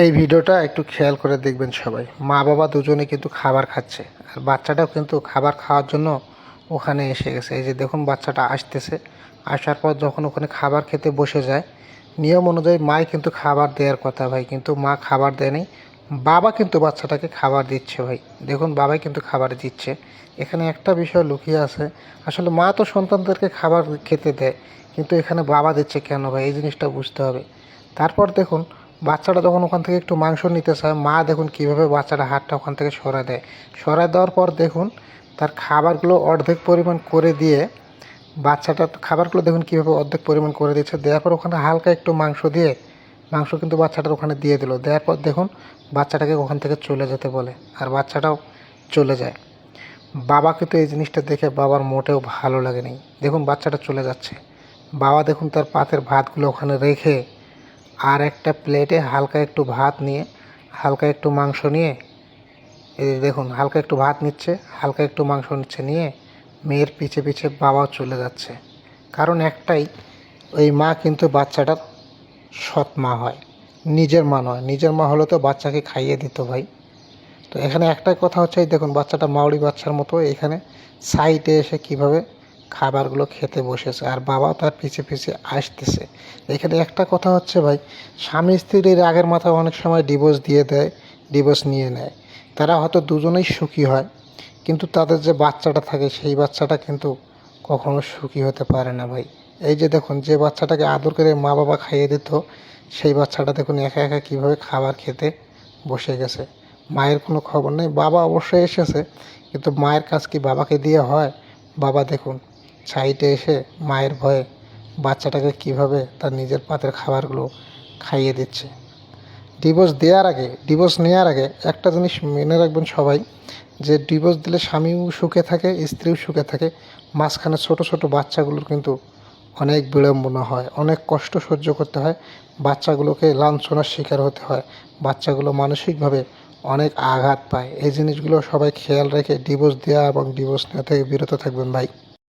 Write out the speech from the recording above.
এই ভিডিওটা একটু খেয়াল করে দেখবেন সবাই। মা বাবা দুজনে কিন্তু খাবার খাচ্ছে, আর বাচ্চাটাও কিন্তু খাবার খাওয়ার জন্য ওখানে এসে গেছে। এই যে দেখুন, বাচ্চাটা আসতেছে। আসার পর যখন ওখানে খাবার খেতে বসে যায়, নিয়ম অনুযায়ী মাই কিন্তু খাবার দেওয়ার কথা ভাই, কিন্তু মা খাবার দেয়নি। বাবা কিন্তু বাচ্চাটাকে খাবার দিচ্ছে ভাই। দেখুন, বাবাই কিন্তু খাবার দিচ্ছে। এখানে একটা বিষয় লুকিয়ে আছে, আসলে মা তো সন্তানদেরকে খাবার খেতে দেয়, কিন্তু এখানে বাবা দিচ্ছে কেন ভাই, এই জিনিসটা বুঝতে হবে। তারপর দেখুন, বাচ্চাটা যখন ওখান থেকে একটু মাংস নিতে চায়, মা দেখুন কীভাবে বাচ্চাটা হাতটা ওখান থেকে সরায় দেয়। সরায় দেওয়ার পর দেখুন, তার খাবারগুলো অর্ধেক পরিমাণ করে দিয়ে, বাচ্চাটার খাবারগুলো দেখুন কীভাবে অর্ধেক পরিমাণ করে দিচ্ছে। দেওয়ার পর ওখানে হালকা একটু মাংস দিয়ে, মাংস কিন্তু বাচ্চাটার ওখানে দিয়ে দিল। দেওয়ার পর দেখুন, বাচ্চাটাকে ওখান থেকে চলে যেতে বলে, আর বাচ্চাটাও চলে যায়। বাবা কিন্তু এই জিনিসটা দেখে বাবার মোটেও ভালো লাগেনি। দেখুন, বাচ্চাটা চলে যাচ্ছে। বাবা দেখুন তার পাতের ভাতগুলো ওখানে রেখে আর একটা প্লেটে হালকা একটু ভাত নিয়ে, হালকা একটু মাংস নিয়ে, এই দেখুন হালকা একটু ভাত নিচ্ছে, হালকা একটু মাংস নিচ্ছে, নিয়ে মেয়ের পিছে পিছে বাবাও চলে যাচ্ছে। কারণ একটাই, ওই মা কিন্তু বাচ্চাটার সৎ মা হয়, নিজের মা নয়। নিজের মা হলে তো বাচ্চাকে খাইয়ে দিত ভাই। তো এখানে একটাই কথা হচ্ছে, এই দেখুন বাচ্চাটা মাউরি বাচ্চার মতো এখানে সাইডে এসে কিভাবে খাবারগুলো খেতে বসেছে, আর বাবা তার পিছে পিছে আসতেছে। এখানে একটা কথা হচ্ছে ভাই, স্বামী স্ত্রীর আগের মাথায় অনেক সময় ডিভোর্স দিয়ে দেয়, ডিভোর্স নিয়ে নেয়। তারা হয়তো দুজনেই সুখী হয়, কিন্তু তাদের যে বাচ্চাটা থাকে সেই বাচ্চাটা কিন্তু কখনো সুখী হতে পারে না ভাই। এই যে দেখুন, যে বাচ্চাটাকে আদর করে মা বাবা খাইয়ে দিত, সেই বাচ্চাটা দেখুন একা একা কীভাবে খাবার খেতে বসে গেছে। মায়ের কোনো খবর নেই। বাবা অবশ্যই এসেছে, কিন্তু মায়ের কাজ কি বাবাকে দিয়ে হয়? বাবা দেখুন সাইডে এসে মায়ের ভয়ে বাচ্চাটাকে কিভাবে তার নিজের পাতের খাবারগুলো খাইয়ে দিচ্ছে। ডিভোর্স দেওয়ার আগে, ডিভোর্স নেওয়ার আগে একটা জিনিস মেনে রাখবেন সবাই, যে ডিভোর্স দিলে স্বামীও সুখে থাকে, স্ত্রীও সুখে থাকে। মাঝখানে ছোট ছোট বাচ্চাগুলোর কিন্তু অনেক বিড়ম্বনা হয়, অনেক কষ্ট সহ্য করতে হয়, বাচ্চাগুলোকে লাঞ্ছনার শিকার হতে হয়, বাচ্চাগুলো মানসিকভাবে অনেক আঘাত পায়। এই জিনিসগুলো সবাই খেয়াল রেখে ডিভোর্স দেওয়া এবং ডিভোর্স নেওয়া থেকে বিরত থাকবেন ভাই।